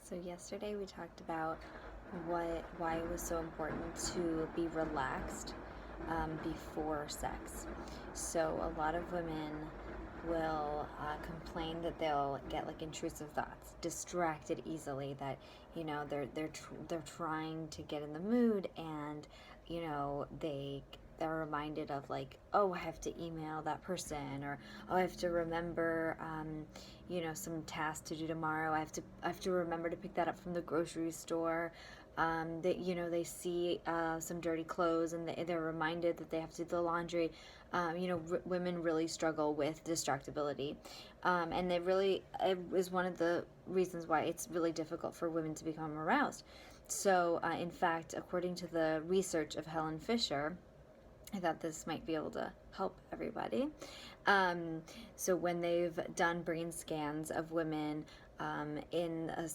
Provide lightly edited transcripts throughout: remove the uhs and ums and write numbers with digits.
So yesterday we talked about why it was so important to be relaxed before sex. So a lot of women will complain that they'll get like intrusive thoughts, distracted easily. That they're trying to get in the mood, and they're reminded of like, oh, I have to email that person, or oh, I have to remember some task to do tomorrow. I have to remember to pick that up from the grocery store. They see some dirty clothes, and they're reminded that they have to do the laundry. Women really struggle with distractibility, and it is one of the reasons why it's really difficult for women to become aroused. So, in fact, according to the research of Helen Fisher, I thought this might be able to help everybody. So when they've done brain scans of women in a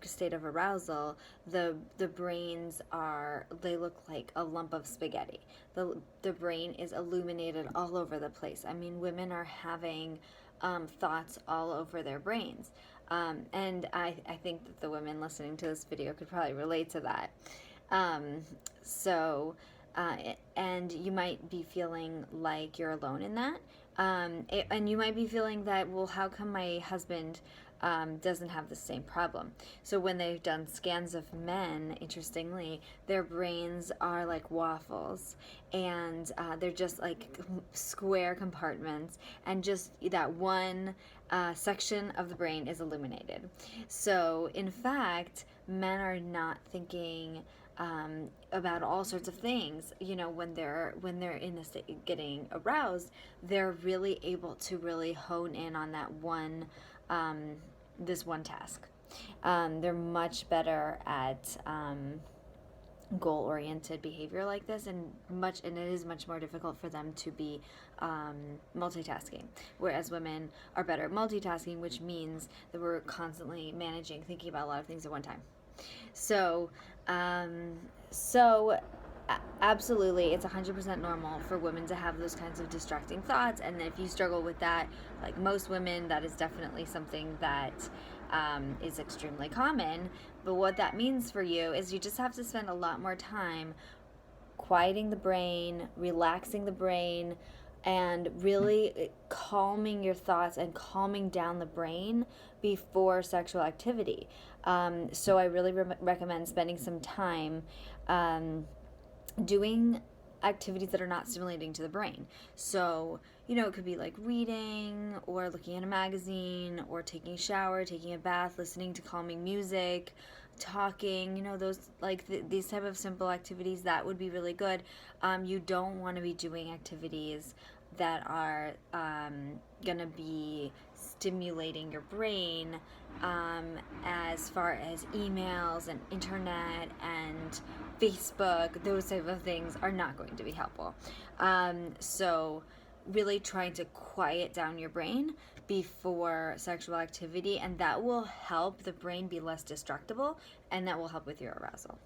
state of arousal, the brains they look like a lump of spaghetti. The brain is illuminated all over the place. I mean, women are having thoughts all over their brains. And I think that the women listening to this video could probably relate to that. Um, so and you might be feeling like you're alone in that. And you might be feeling that, well, how come my husband doesn't have the same problem? So when they've done scans of men, interestingly, their brains are like waffles, and they're just like square compartments, and just that one section of the brain is illuminated. So in fact, men are not thinking about all sorts of things. When they're in this state, getting aroused, they're really able to really hone in on that one this one task. They're much better at goal-oriented behavior like this, and it is much more difficult for them to be multitasking, whereas women are better at multitasking, which means that we're constantly thinking about a lot of things at one time. So, absolutely, it's 100% normal for women to have those kinds of distracting thoughts. And if you struggle with that, like most women, that is definitely something that is extremely common. But what that means for you is you just have to spend a lot more time quieting the brain, relaxing the brain, and really calming your thoughts and calming down the brain before sexual activity. So I really recommend spending some time doing activities that are not stimulating to the brain. So, it could be like reading, or looking at a magazine, or taking a shower, taking a bath, listening to calming music, talking, those like these type of simple activities that would be really good. You don't want to be doing activities that are going to be stimulating your brain, as far as emails and internet and Facebook. Those type of things are not going to be helpful. So really trying to quiet down your brain before sexual activity, and that will help the brain be less distractible, and that will help with your arousal.